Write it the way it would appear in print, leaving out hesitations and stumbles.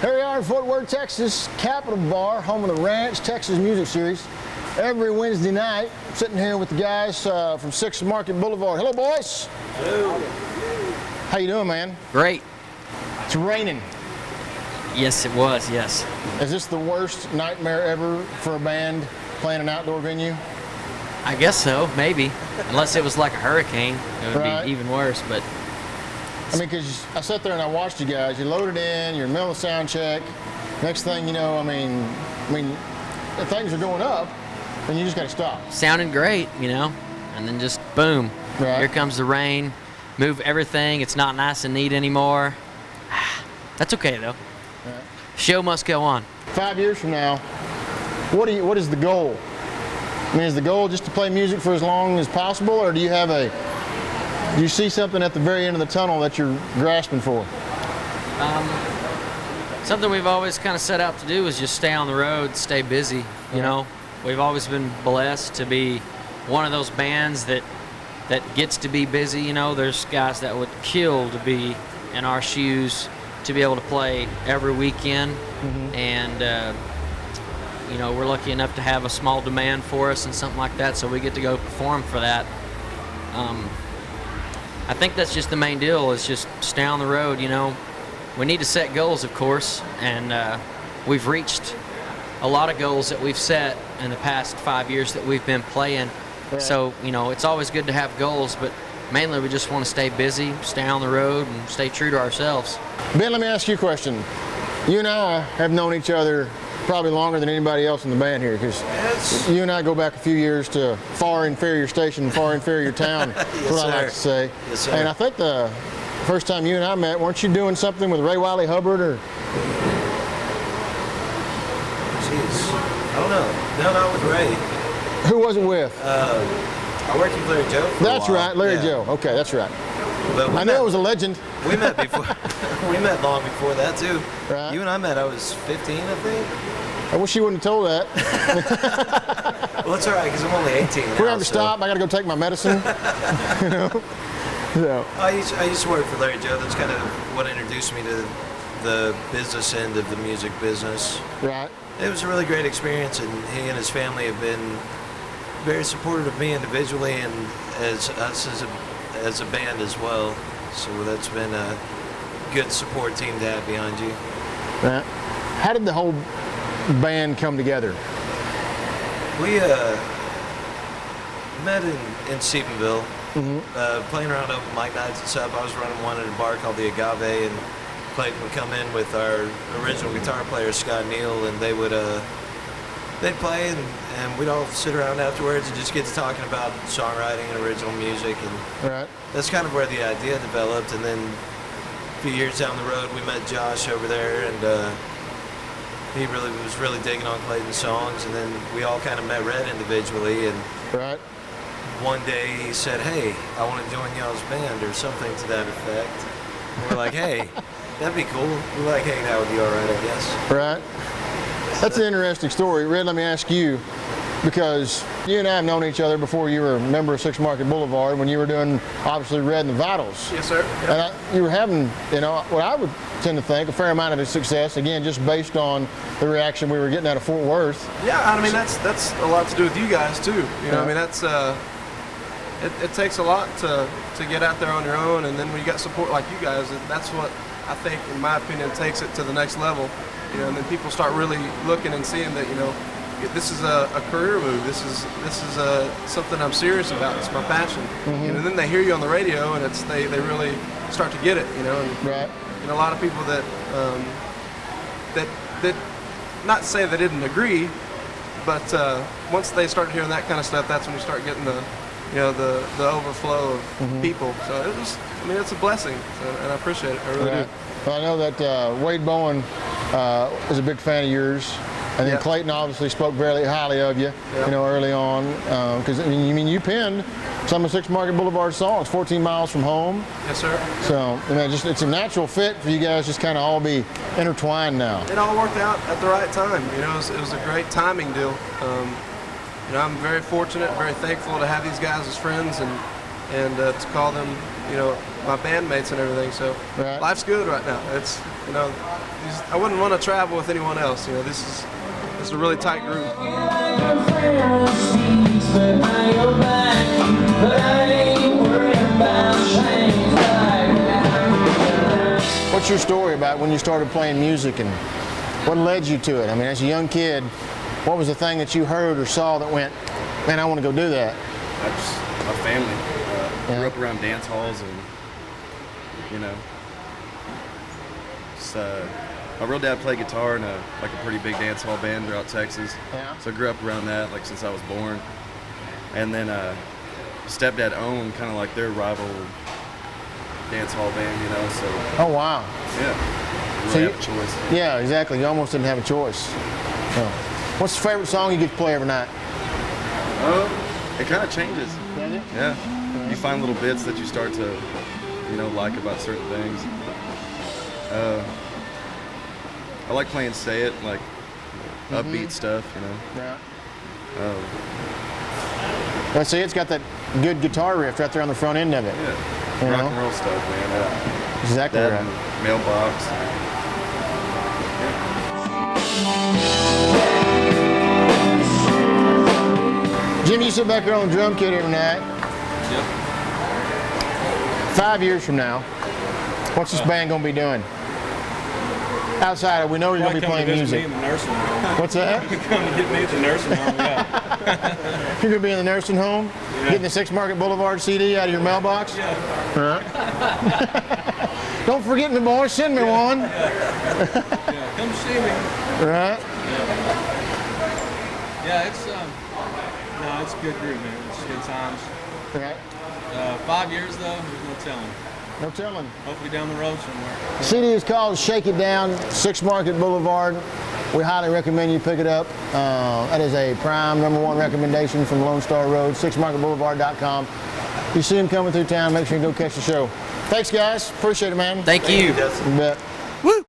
Here we are in Fort Worth, Texas, Capitol Bar, home of the Ranch Texas Music Series. Every Wednesday night, I'm sitting here with the guys from Six Market Boulevard. Hello, boys. Hello. How you doing, man? Great. It's raining. Yes, it was, yes. Is this the worst nightmare ever for a band playing an outdoor venue? I guess so, maybe. Unless it was like a hurricane, it would Right. be even worse, but... I mean, because I sat there and I watched you guys. You loaded in, you're in the middle of sound check. Next thing you know, I mean, the things are going up, and you just got to stop. Sounding great, you know, and then just boom. Right. Here comes the rain. Move everything. It's not nice and neat anymore. That's okay, though. Right. Show must go on. 5 years from now, what is the goal? I mean, is the goal just to play music for as long as possible, or do you see something at the very end of the tunnel that you're grasping for? Something we've always kind of set out to do is just stay on the road, stay busy, you know. We've always been blessed to be one of those bands that gets to be busy, you know. There's guys that would kill to be in our shoes, to be able to play every weekend. And, you know, we're lucky enough to have a small demand for us and something like that, so we get to go perform for that. I think that's just the main deal, is just stay on the road, you know. We need to set goals, of course, and we've reached a lot of goals that we've set in the past 5 years that we've been playing. Right. So, you know, it's always good to have goals, but mainly we just want to stay busy, stay on the road, and stay true to ourselves. Ben, let me ask you a question. You and I have known each other probably longer than anybody else in the band here, because you and I go back a few years to far inferior station, far inferior town. That's Yes, what I sir. like to say. Yes, sir. And I think the first time you and I met, weren't you doing something with Ray Wiley Hubbard? Or Jeez. I don't know. No, not with Ray. who was it with? I worked with Larry Joe for a That's while. right, Larry Yeah. Joe. Okay, that's right. But I knew it was a legend. We met before. We met long before that too. Right. You and I met. I was 15, I think. I wish you wouldn't have told that. Well, it's all right because I'm only 18 now. We're gonna have to so- stop. I gotta go take my medicine. You know? So, I used to work for Larry Joe. That's kind of what introduced me to the business end of the music business. right. It was a really great experience, and he and his family have been very supportive of me individually and as us as a band as well. So that's been a good support team to have behind you. Right. How did the whole band come together? We met in Stephenville, playing around open mic nights and stuff. I was running one at a bar called the Agave, and Clayton would come in with our original guitar player, Scott Neal, and they'd play, and we'd all sit around afterwards and just get to talking about songwriting and original music, and Right. that's kind of where the idea developed. And then a few years down the road, we met Josh over there, and he was really digging on Clayton's songs, and then we all kind of met Red individually, and Right. one day he said, "Hey, I want to join y'all's band," or something to that effect. And we're like, "Hey, that'd be cool. We like hanging out with you, all right, I guess." Right. That's an interesting story. Red, let me ask you, because you and I have known each other before you were a member of Six Market Boulevard, when you were doing, obviously, Red and the Vitals. Yes, sir. Yep. And you were having, you know, what I would tend to think, a fair amount of success, again, just based on the reaction we were getting out of Fort Worth. Yeah, I mean that's a lot to do with you guys too. You know, Yeah. I mean that's it takes a lot to get out there on your own, and then when you got support like you guys, that's what I think, in my opinion, takes it to the next level. You know, and then people start really looking and seeing that, you know, this is a career move. This is something I'm serious about. It's my passion. And then they hear you on the radio, and they really start to get it. You know, and, Right. and a lot of people that not saying they didn't agree, but once they start hearing that kind of stuff, that's when you start getting the overflow of people. So it was, I mean, it's a blessing, and I appreciate it. I really Right. do. Well, I know that Wade Bowen is a big fan of yours, and then Yeah. Clayton obviously spoke very highly of you, Yeah. you know, early on, because you penned some of Six Market Boulevard songs, 14 Miles from Home. Yes, sir. So, I mean, it's a natural fit for you guys, just kind of all be intertwined now. It all worked out at the right time. You know, it was a great timing deal. You know, I'm very fortunate, very thankful to have these guys as friends, and and to call them, you know, my bandmates and everything. So Right. life's good right now. It's, you know, I wouldn't want to travel with anyone else. You know, this is a really tight group. What's your story about when you started playing music and what led you to it? I mean, as a young kid, what was the thing that you heard or saw that went, man, I want to go do that? Just my family. Grew up around dance halls, and you know, just, my real dad played guitar in a pretty big dance hall band throughout Texas. Yeah. So I grew up around that like since I was born. And then stepdad owned kind of like their rival dance hall band, you know. So Oh, wow. yeah, So really you- have a choice. Yeah, exactly. You almost didn't have a choice. So, what's the favorite song you get to play every night? It kind of changes. Does it? Yeah, you find little bits that you start to, you know, like about certain things. I like playing "Say It," like upbeat stuff, you know. Yeah. Let's see, it's got that good guitar riff right there on the front end of it. Yeah, You rock know? and roll stuff, man. Exactly That right. and Mailbox. Jimmy, you sit back there on the drum kit every night. Yep. 5 years from now, what's this band gonna be doing? Outside of, we know you're gonna be playing music. Me in the nursing home. What's that? Come to get me at the nursing home, yeah. You're gonna be in the nursing home, getting the 6 Market BLVD CD out of your mailbox. Yeah. Right. Don't forget me, boy. Send me one. Yeah, come see me. Right. Yeah, it's it's a good group, man. It's good times. Right. 5 years though, there's no telling. No telling. Hopefully down the road somewhere. CD is called Shake It Down, 6 Market BLVD. We highly recommend you pick it up. That is a prime #1 recommendation from Lone Star Road, 6marketboulevard.com. If you see him coming through town, make sure you go catch the show. Thanks, guys. Appreciate it, man. Thank you. You bet.